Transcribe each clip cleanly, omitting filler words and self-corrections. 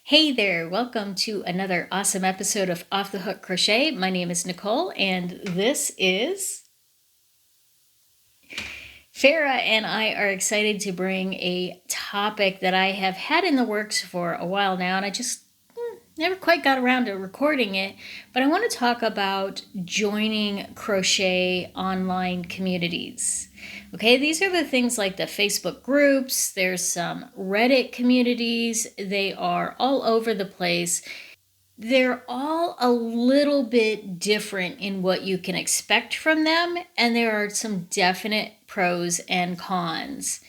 Hey there, welcome to another awesome episode of Off the Hook Crochet. My name is Nicole, and this is Farah, and I are excited to bring a topic that I have had in the works for a while now, and I just never quite got around to recording it. But I want to talk about joining crochet online communities. Okay, these are the things like the Facebook groups, there's some Reddit communities, they are all over the place. They're all a little bit different in what you can expect from them, and there are some definite pros and cons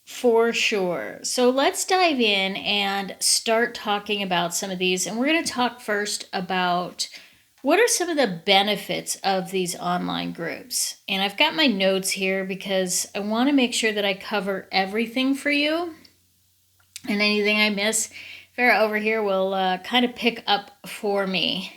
for sure. So let's dive in and start talking about some of these. And we're going to talk first about what are some of the benefits of these online groups. And I've got my notes here because I want to make sure that I cover everything for you, and anything I miss, Farah over here will kind of pick up for me.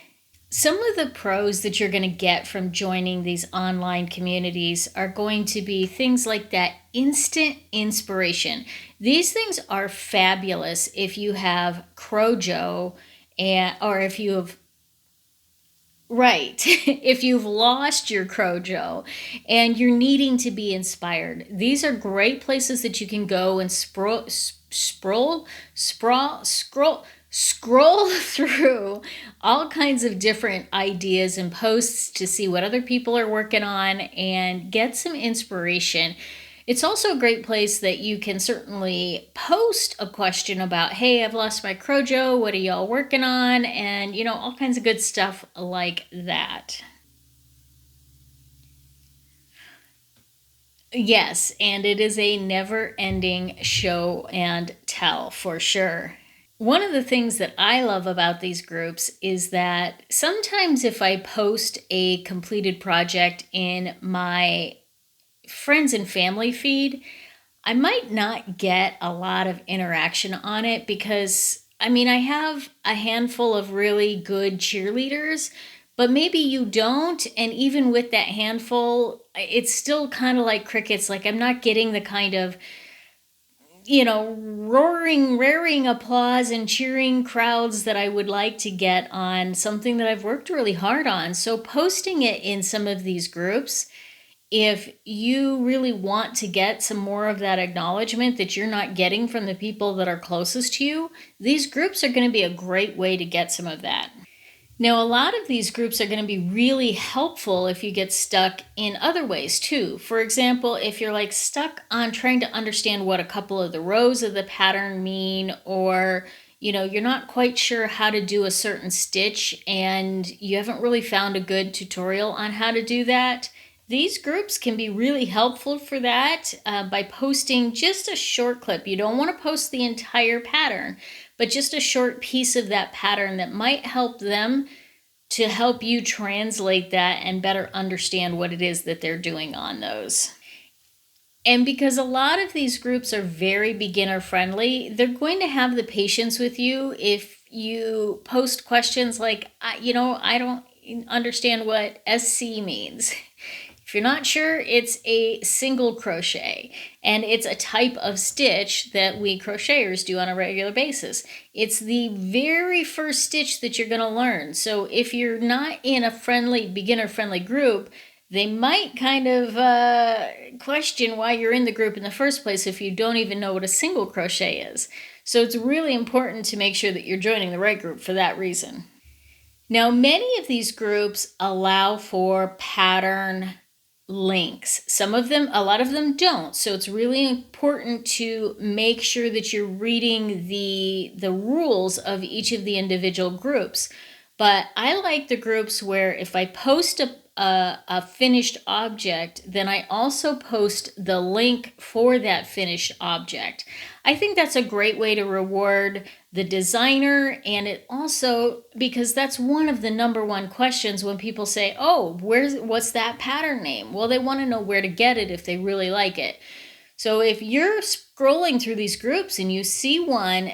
Some of the pros that you're going to get from joining these online communities are going to be things like that instant inspiration. These things are fabulous if you have Crojo, or if you have Right. If you've lost your Crojo and you're needing to be inspired, these are great places that you can go and scroll through all kinds of different ideas and posts to see what other people are working on and get some inspiration. It's also a great place that you can certainly post a question about, hey, I've lost my Crojo, what are y'all working on? And, all kinds of good stuff like that. Yes, and it is a never-ending show and tell for sure. One of the things that I love about these groups is that sometimes if I post a completed project in my friends and family feed, I might not get a lot of interaction on it because, I have a handful of really good cheerleaders, but maybe you don't. And even with that handful, it's still kind of like crickets. Like I'm not getting the kind of, roaring, raring applause and cheering crowds that I would like to get on something that I've worked really hard on. So posting it in some of these groups, if you really want to get some more of that acknowledgement that you're not getting from the people that are closest to you, these groups are going to be a great way to get some of that. Now, a lot of these groups are going to be really helpful if you get stuck in other ways too. For example, if you're like stuck on trying to understand what a couple of the rows of the pattern mean, or you're not quite sure how to do a certain stitch and you haven't really found a good tutorial on how to do that, these groups can be really helpful for that by posting just a short clip. You don't want to post the entire pattern, but just a short piece of that pattern that might help them to help you translate that and better understand what it is that they're doing on those. And because a lot of these groups are very beginner friendly, they're going to have the patience with you if you post questions like, I don't understand what SC means. If you're not sure, it's a single crochet, and it's a type of stitch that we crocheters do on a regular basis. It's the very first stitch that you're going to learn. So if you're not in a beginner-friendly group, they might kind of question why you're in the group in the first place if you don't even know what a single crochet is. So it's really important to make sure that you're joining the right group for that reason. Now, many of these groups allow for pattern links. A lot of them don't. So it's really important to make sure that you're reading the rules of each of the individual groups. But I like the groups where if I post a finished object, then I also post the link for that finished object. I think that's a great way to reward the designer, and it also, because that's one of the number one questions when people say, oh, what's that pattern name? Well, they want to know where to get it if they really like it. So if you're scrolling through these groups and you see one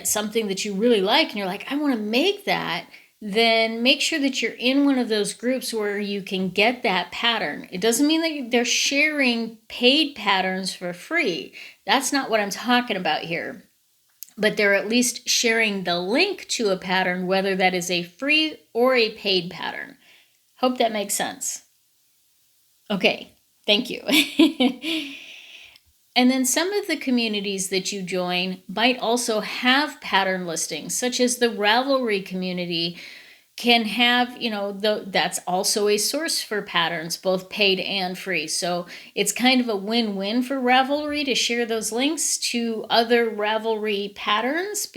something that you really like and you're like, I want to make that, then make sure that you're in one of those groups where you can get that pattern. It doesn't mean that they're sharing paid patterns for free. That's not what I'm talking about here. but they're at least sharing the link to a pattern, whether that is a free or a paid pattern. Hope that makes sense. Okay, thank you. And then some of the communities that you join might also have pattern listings, such as the Ravelry community can have, that's also a source for patterns, both paid and free. So it's kind of a win-win for Ravelry to share those links to other Ravelry patterns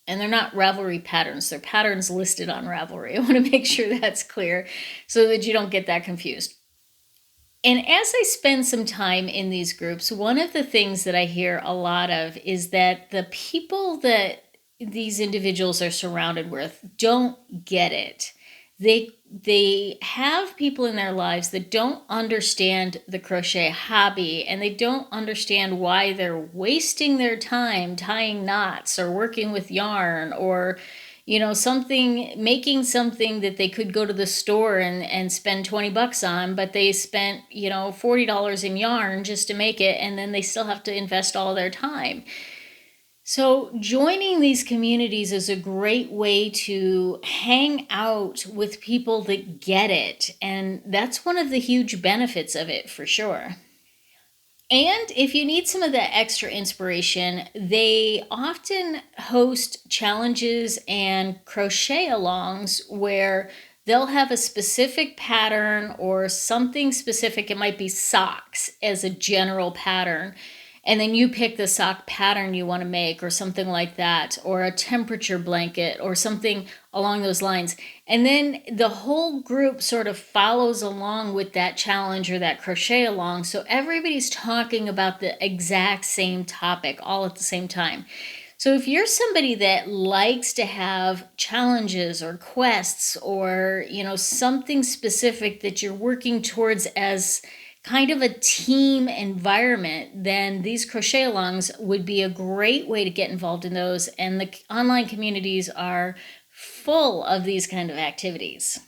and they're not Ravelry patterns, they're patterns listed on Ravelry. I want to make sure that's clear so that you don't get that confused. And as I spend some time in these groups, one of the things that I hear a lot of is that the people that these individuals are surrounded with don't get it. They have people in their lives that don't understand the crochet hobby, and they don't understand why they're wasting their time tying knots or working with yarn or making something that they could go to the store and spend 20 bucks on, but they spent, $40 in yarn just to make it, and then they still have to invest all their time. So joining these communities is a great way to hang out with people that get it, and that's one of the huge benefits of it for sure. And if you need some of that extra inspiration, they often host challenges and crochet alongs where they'll have a specific pattern or something specific. It might be socks as a general pattern. And then you pick the sock pattern you want to make or something like that, or a temperature blanket or something along those lines. And then the whole group sort of follows along with that challenge or that crochet along. So everybody's talking about the exact same topic all at the same time. So if you're somebody that likes to have challenges or quests or, something specific that you're working towards as kind of a team environment, then these crochet alongs would be a great way to get involved in those. And the online communities are full of these kind of activities.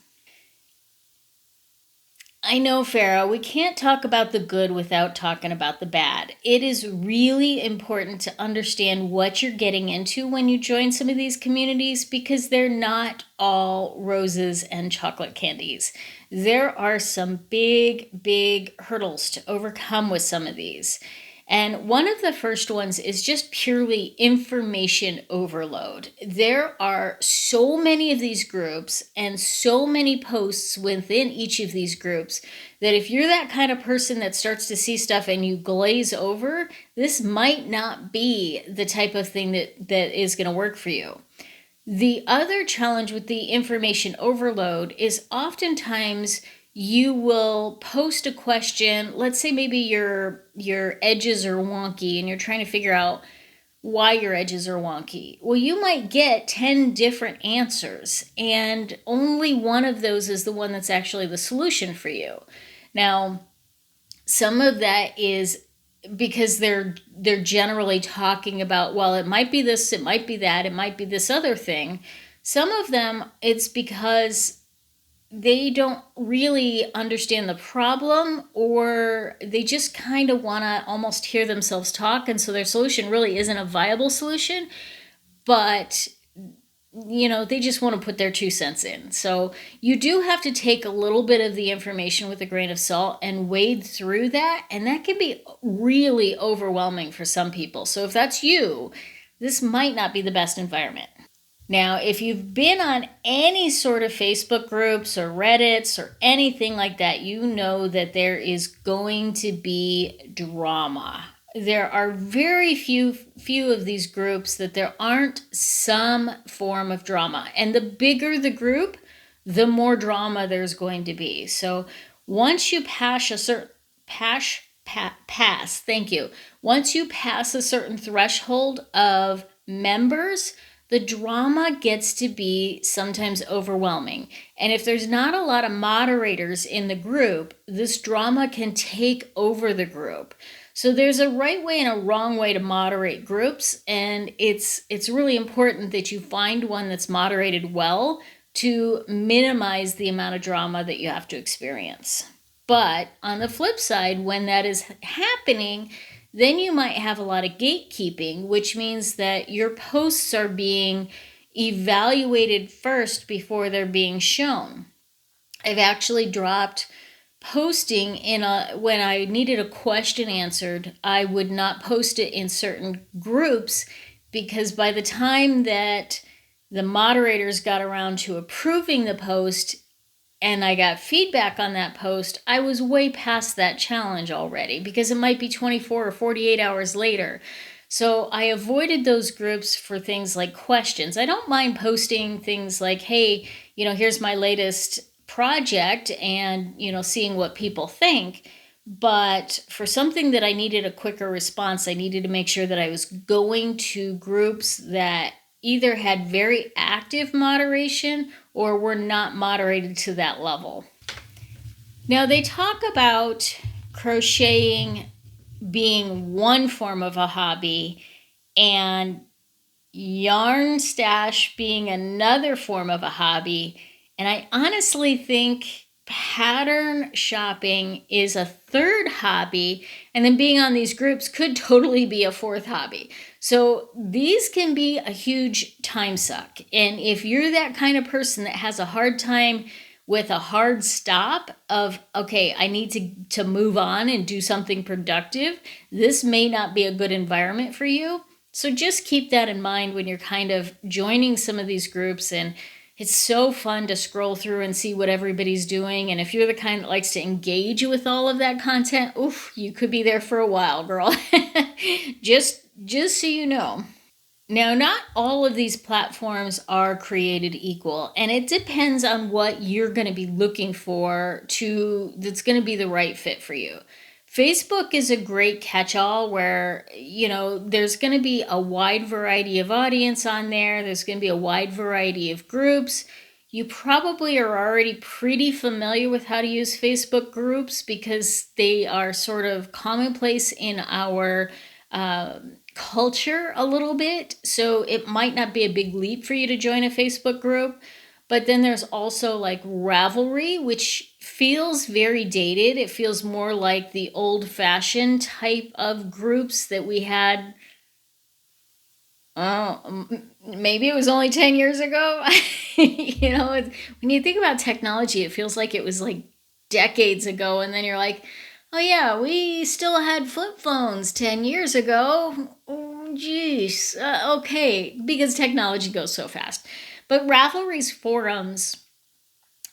I know, Farah, we can't talk about the good without talking about the bad. It is really important to understand what you're getting into when you join some of these communities because they're not all roses and chocolate candies. There are some big, big hurdles to overcome with some of these. And one of the first ones is just purely information overload. There are so many of these groups and so many posts within each of these groups that if you're that kind of person that starts to see stuff and you glaze over, this might not be the type of thing that is going to work for you. The other challenge with the information overload is oftentimes you will post a question. Let's say maybe your edges are wonky and you're trying to figure out why your edges are wonky. Well, you might get 10 different answers and only one of those is the one that's actually the solution for you. Now, some of that is because they're generally talking about, well, it might be this, it might be that, it might be this other thing. Some of them, it's because they don't really understand the problem or they just kind of want to almost hear themselves talk. And so their solution really isn't a viable solution, but they just want to put their 2 cents in. So you do have to take a little bit of the information with a grain of salt and wade through that. And that can be really overwhelming for some people. So if that's you, this might not be the best environment. Now, if you've been on any sort of Facebook groups or Reddits or anything like that, you know that there is going to be drama. There are very few of these groups that there aren't some form of drama. And the bigger the group, the more drama there's going to be. So once you pass a certain Once you pass a certain threshold of members, the drama gets to be sometimes overwhelming. And if there's not a lot of moderators in the group, this drama can take over the group. So there's a right way and a wrong way to moderate groups, and it's really important that you find one that's moderated well to minimize the amount of drama that you have to experience. But on the flip side, when that is happening, then you might have a lot of gatekeeping, which means that your posts are being evaluated first before they're being shown. I've actually dropped posting when I needed a question answered. I would not post it in certain groups because by the time that the moderators got around to approving the post and I got feedback on that post, I was way past that challenge already because it might be 24 or 48 hours later. So I avoided those groups for things like questions. I don't mind posting things like, hey, here's my latest project and, seeing what people think. But for something that I needed a quicker response, I needed to make sure that I was going to groups that either had very active moderation or were not moderated to that level. Now, they talk about crocheting being one form of a hobby and yarn stash being another form of a hobby. And I honestly think pattern shopping is a third hobby, and then being on these groups could totally be a fourth hobby. So these can be a huge time suck. And if you're that kind of person that has a hard time with a hard stop of, okay, I need to move on and do something productive, this may not be a good environment for you. So just keep that in mind when you're kind of joining some of these groups. And it's so fun to scroll through and see what everybody's doing. And if you're the kind that likes to engage with all of that content, oof, you could be there for a while, girl. just so you know. Now, not all of these platforms are created equal, and it depends on what you're going to be looking for that's going to be the right fit for you. Facebook is a great catch-all where, there's going to be a wide variety of audience on there. There's going to be a wide variety of groups. You probably are already pretty familiar with how to use Facebook groups because they are sort of commonplace in our culture a little bit. So it might not be a big leap for you to join a Facebook group. But then there's also like Ravelry, which feels very dated. It feels more like the old-fashioned type of groups that we had. Maybe it was only 10 years ago. When you think about technology, it feels like it was like decades ago. And then you're like, oh yeah, we still had flip phones 10 years ago. Oh, geez. Okay, because technology goes so fast. But Ravelry's forums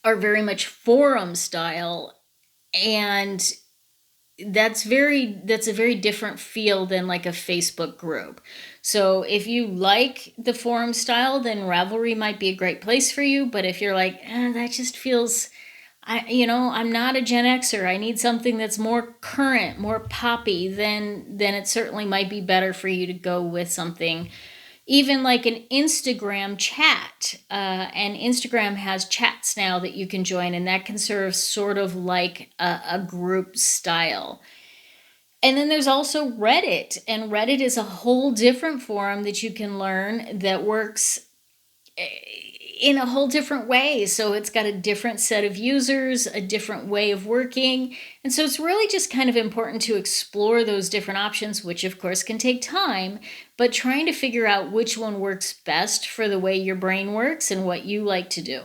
are very much forum style, and that's a very different feel than like a Facebook group. So if you like the forum style, then Ravelry might be a great place for you. But if you're like, that just feels, I'm not a Gen Xer, I need something that's more current, more poppy, then it certainly might be better for you to go with something even like an Instagram chat. And Instagram has chats now that you can join, and that can serve sort of like a group style. And then there's also Reddit, and Reddit is a whole different forum that you can learn that works in a whole different way. So it's got a different set of users, a different way of working. And so it's really just kind of important to explore those different options, which of course can take time, but trying to figure out which one works best for the way your brain works and what you like to do.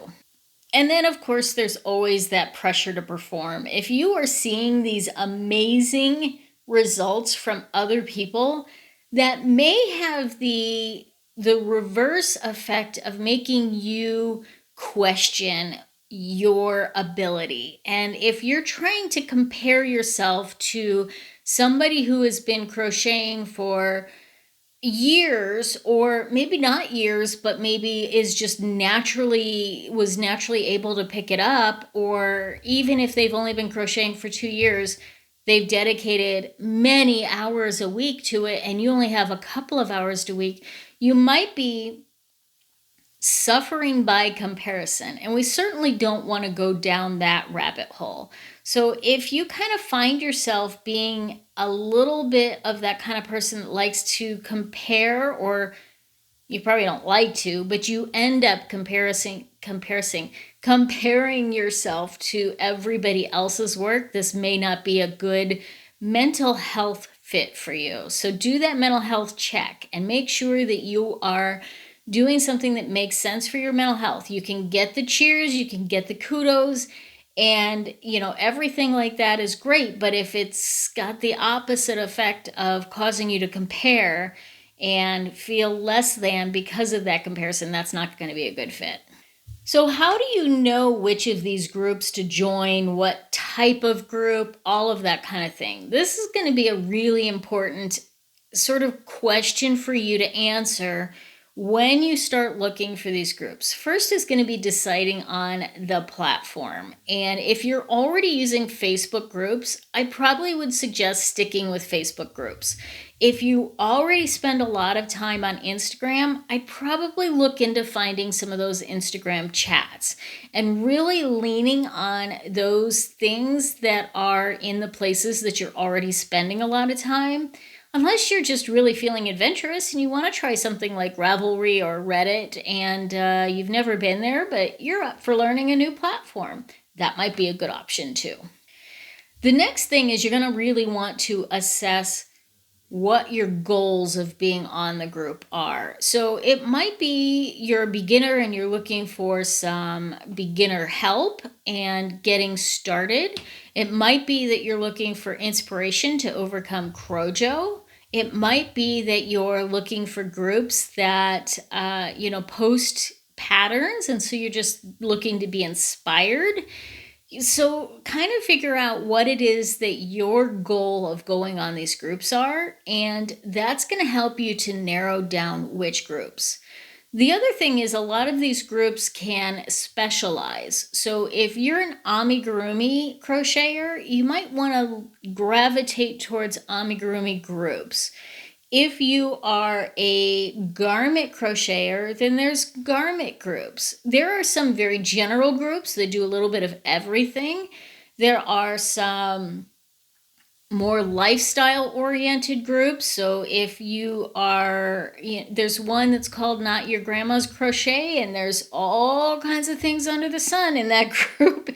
And then, of course, there's always that pressure to perform. If you are seeing these amazing results from other people, that may have the reverse effect of making you question your ability. And if you're trying to compare yourself to somebody who has been crocheting for years, or maybe not years, but maybe was naturally able to pick it up, or even if they've only been crocheting for 2 years, they've dedicated many hours a week to it, and you only have a couple of hours a week, you might be suffering by comparison. And we certainly don't want to go down that rabbit hole. So if you kind of find yourself being a little bit of that kind of person that likes to compare, or you probably don't like to, but you end up comparing yourself to everybody else's work, this may not be a good mental health fit for you. So do that mental health check and make sure that you are doing something that makes sense for your mental health. You can get the cheers, you can get the kudos, and everything like that is great, but if it's got the opposite effect of causing you to compare and feel less than because of that comparison, that's not going to be a good fit. So how do you know which of these groups to join, what type of group, all of that kind of thing? This is going to be a really important sort of question for you to answer when you start looking for these groups. First is going to be deciding on the platform. And if you're already using Facebook groups, I probably would suggest sticking with Facebook groups. If you already spend a lot of time on Instagram, I'd probably look into finding some of those Instagram chats and really leaning on those things that are in the places that you're already spending a lot of time. Unless you're just really feeling adventurous and you want to try something like Ravelry or Reddit and you've never been there, but you're up for learning a new platform, that might be a good option too. The next thing is you're going to really want to assess what your goals of being on the group are. So it might be you're a beginner and you're looking for some beginner help and getting started. It might be that you're looking for inspiration to overcome Crochet. It might be that you're looking for groups that, post patterns, and so you're just looking to be inspired. So kind of figure out what it is that your goal of going on these groups are, and that's going to help you to narrow down which groups. The other thing is a lot of these groups can specialize. So if you're an amigurumi crocheter, you might want to gravitate towards amigurumi groups. If you are a garment crocheter, then there's garment groups. There are some very general groups that do a little bit of everything. There are some more lifestyle oriented groups. So if you are, there's one that's called Not Your Grandma's Crochet, and there's all kinds of things under the sun in that group.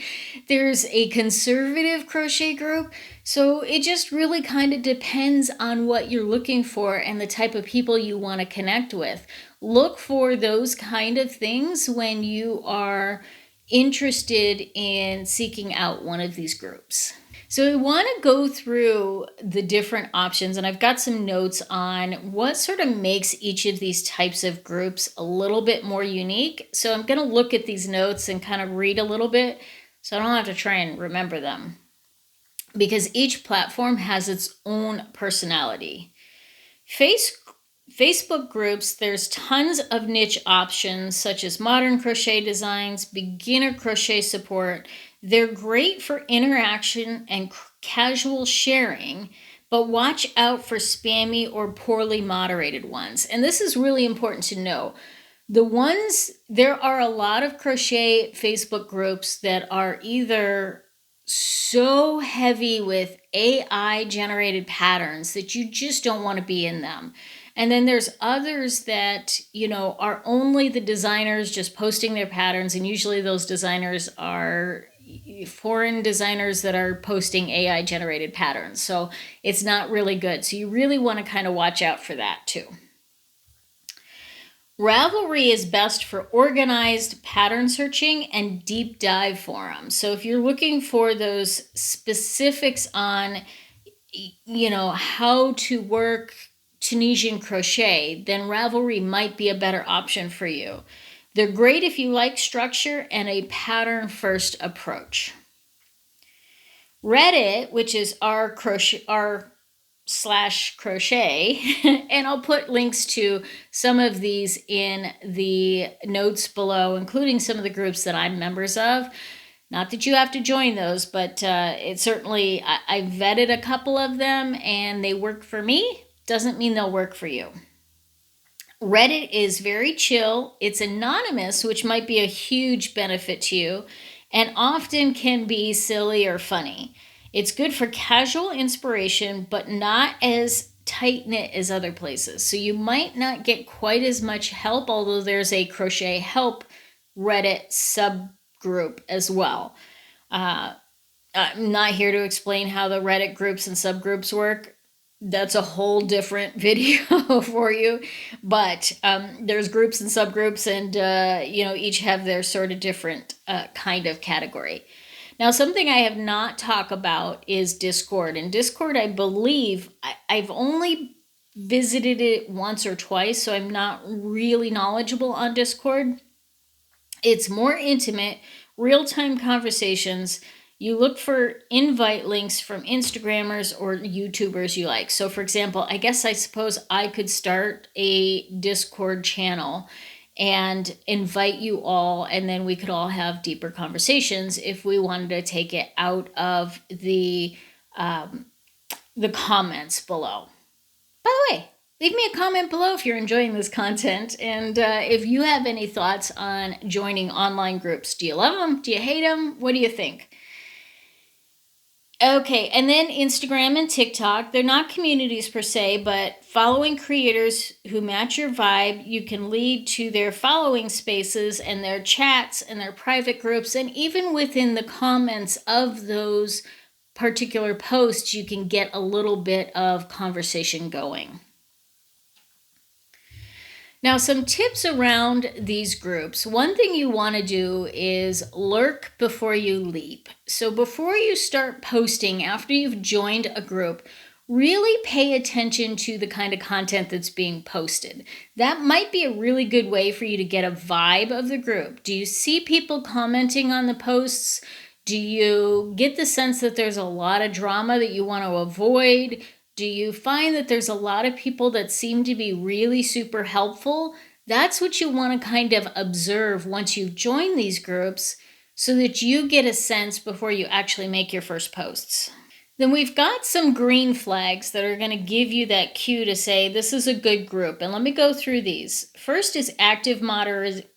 There's a conservative crochet group. So it just really kind of depends on what you're looking for and the type of people you want to connect with. Look for those kind of things when you are interested in seeking out one of these groups. So we want to go through the different options, and I've got some notes on what sort of makes each of these types of groups a little bit more unique. So I'm going to look at these notes and kind of read a little bit so I don't have to try and remember them, because each platform has its own personality. Facebook groups, there's tons of niche options such as modern crochet designs, beginner crochet support. They're great for interaction and casual sharing, but watch out for spammy or poorly moderated ones. And this is really important to know. There are a lot of crochet Facebook groups that are either so heavy with AI generated patterns that you just don't want to be in them. And then there's others that, are only the designers just posting their patterns. And usually those designers are foreign designers that are posting AI generated patterns. So it's not really good. So you really want to kind of watch out for that too. Ravelry is best for organized pattern searching and deep dive forums. So if you're looking for those specifics on, how to work Tunisian crochet, then Ravelry might be a better option for you. They're great if you like structure and a pattern first approach. Reddit, which is r/crochet, and I'll put links to some of these in the notes below, including some of the groups that I'm members of. Not that you have to join those, but it certainly, I vetted a couple of them and they work for me. Doesn't mean they'll work for you. Reddit is very chill. It's anonymous, which might be a huge benefit to you, and often can be silly or funny. It's good for casual inspiration, but not as tight-knit as other places. So you might not get quite as much help, although there's a crochet help Reddit subgroup as well. I'm not here to explain how the Reddit groups and subgroups work. that's a whole different video for you. But there's groups and subgroups, and each have their sort of different kind of category. Now, something I have not talked about is Discord. And Discord, I believe, I've only visited it once or twice, so I'm not really knowledgeable on Discord. It's more intimate, real-time conversations. You look for invite links from Instagrammers or YouTubers you like. So for example, I suppose I could start a Discord channel and invite you all, and then we could all have deeper conversations if we wanted to take it out of the comments below. By the way, leave me a comment below if you're enjoying this content, and if you have any thoughts on joining online groups. Do you love them? Do you hate them? What do you think? Okay, and then Instagram and TikTok, they're not communities per se, but following creators who match your vibe, you can lead to their following spaces and their chats and their private groups, and even within the comments of those particular posts, you can get a little bit of conversation going. Now, some tips around these groups. One thing you want to do is lurk before you leap. So before you start posting, after you've joined a group, really pay attention to the kind of content that's being posted. That might be a really good way for you to get a vibe of the group. Do you see people commenting on the posts? Do you get the sense that there's a lot of drama that you want to avoid? Do you find that there's a lot of people that seem to be really super helpful? That's what you want to kind of observe once you've joined these groups, so that you get a sense before you actually make your first posts. Then we've got some green flags that are going to give you that cue to say this is a good group. And let me go through these. First is active moderation.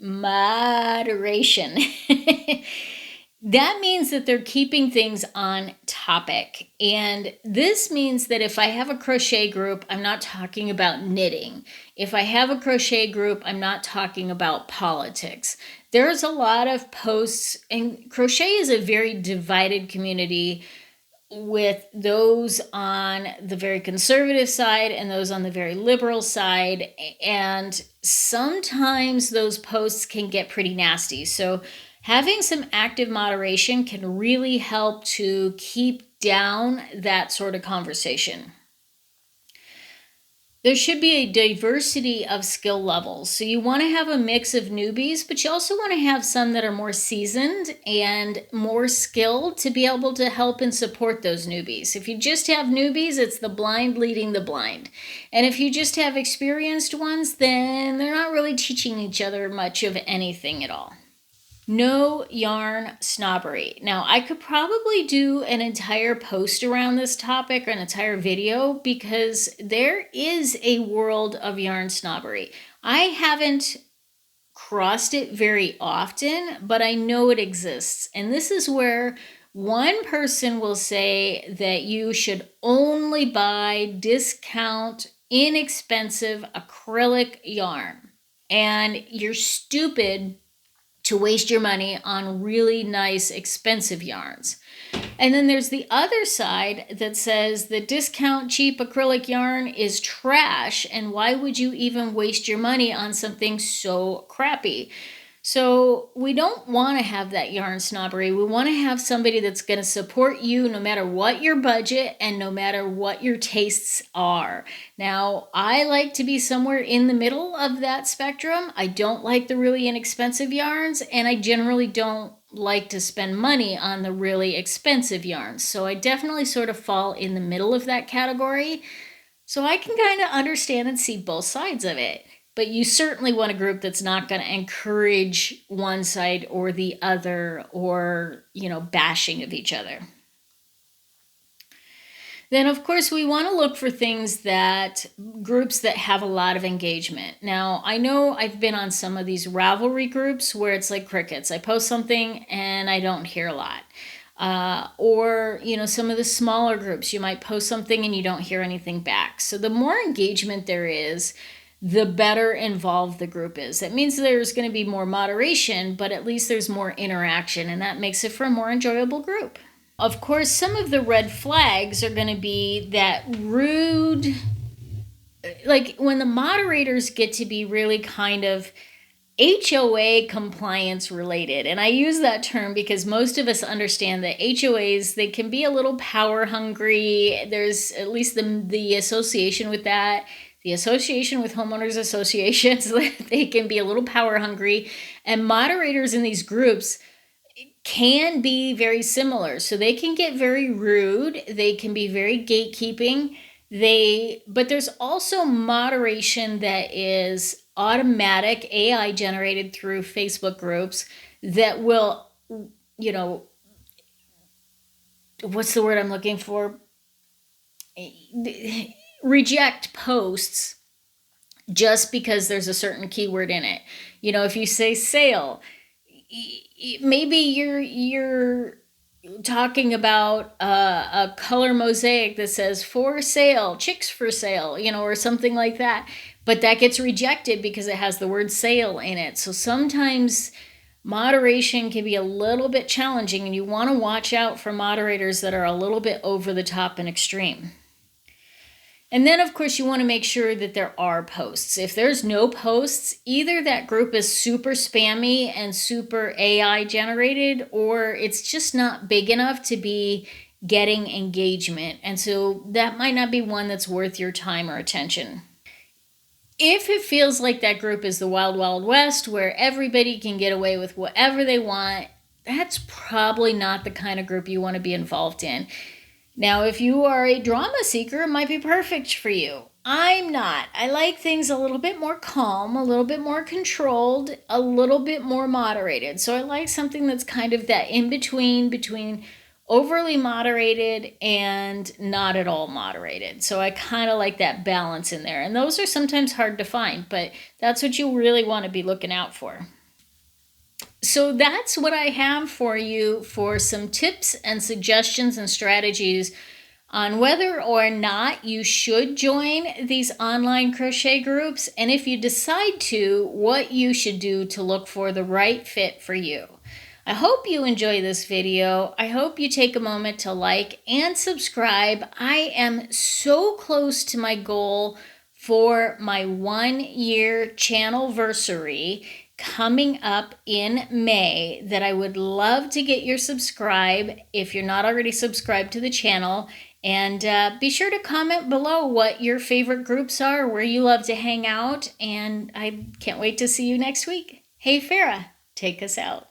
That means that they're keeping things on topic. And this means that if I have a crochet group, I'm not talking about knitting. If I have a crochet group, I'm not talking about politics. There's a lot of posts, and crochet is a very divided community, with those on the very conservative side and those on the very liberal side. And sometimes those posts can get pretty nasty. So having some active moderation can really help to keep down that sort of conversation. There should be a diversity of skill levels. So you want to have a mix of newbies, but you also want to have some that are more seasoned and more skilled to be able to help and support those newbies. If you just have newbies, it's the blind leading the blind. And if you just have experienced ones, then they're not really teaching each other much of anything at all. No yarn snobbery. Now, I could probably do an entire post around this topic or an entire video, because there is a world of yarn snobbery. I haven't crossed it very often, but I know it exists. And this is where one person will say that you should only buy discount, inexpensive acrylic yarn. And you're stupid to waste your money on really nice, expensive yarns. And then there's the other side that says the discount cheap acrylic yarn is trash, and why would you even waste your money on something so crappy? So we don't want to have that yarn snobbery. We want to have somebody that's going to support you no matter what your budget and no matter what your tastes are. Now, I like to be somewhere in the middle of that spectrum. I don't like the really inexpensive yarns, and I generally don't like to spend money on the really expensive yarns. So I definitely sort of fall in the middle of that category. So I can kind of understand and see both sides of it. But you certainly want a group that's not going to encourage one side or the other, or, bashing of each other. Then, of course, we want to look for groups that have a lot of engagement. Now, I know I've been on some of these Ravelry groups where it's like crickets. I post something and I don't hear a lot. Or some of the smaller groups, you might post something and you don't hear anything back. So the more engagement there is, the better involved the group is. That means there's going to be more moderation, but at least there's more interaction, and that makes it for a more enjoyable group. of course, some of the red flags are going to be that rude, like when the moderators get to be really kind of HOA compliance related. And I use that term because most of us understand that HOAs, they can be a little power hungry. There's at least the association with that. The association with homeowners associations, they can be a little power hungry. And moderators in these groups can be very similar. So they can get very rude. They can be very gatekeeping. But there's also moderation that is automatic, AI generated through Facebook groups that will, what's the word I'm looking for? Reject posts just because there's a certain keyword in it. If you say sale, maybe you're talking about a color mosaic that says for sale, chicks for sale, or something like that. But that gets rejected because it has the word sale in it. So sometimes moderation can be a little bit challenging, and you want to watch out for moderators that are a little bit over the top and extreme. And then, of course, you want to make sure that there are posts. If there's no posts, either that group is super spammy and super AI generated, or it's just not big enough to be getting engagement. And so that might not be one that's worth your time or attention. If it feels like that group is the Wild Wild West, where everybody can get away with whatever they want, that's probably not the kind of group you want to be involved in. Now, if you are a drama seeker, it might be perfect for you. I'm not. I like things a little bit more calm, a little bit more controlled, a little bit more moderated. So I like something that's kind of that in between overly moderated and not at all moderated. So I kind of like that balance in there. And those are sometimes hard to find, but that's what you really want to be looking out for. So that's what I have for you for some tips and suggestions and strategies on whether or not you should join these online crochet groups, and if you decide to, what you should do to look for the right fit for you. I hope you enjoy this video. I hope you take a moment to like and subscribe. I am so close to my goal for my 1-year channelversary coming up in May that I would love to get your subscribe if you're not already subscribed to the channel. And be sure to comment below what your favorite groups are, where you love to hang out. And I can't wait to see you next week. Hey, Farah, take us out.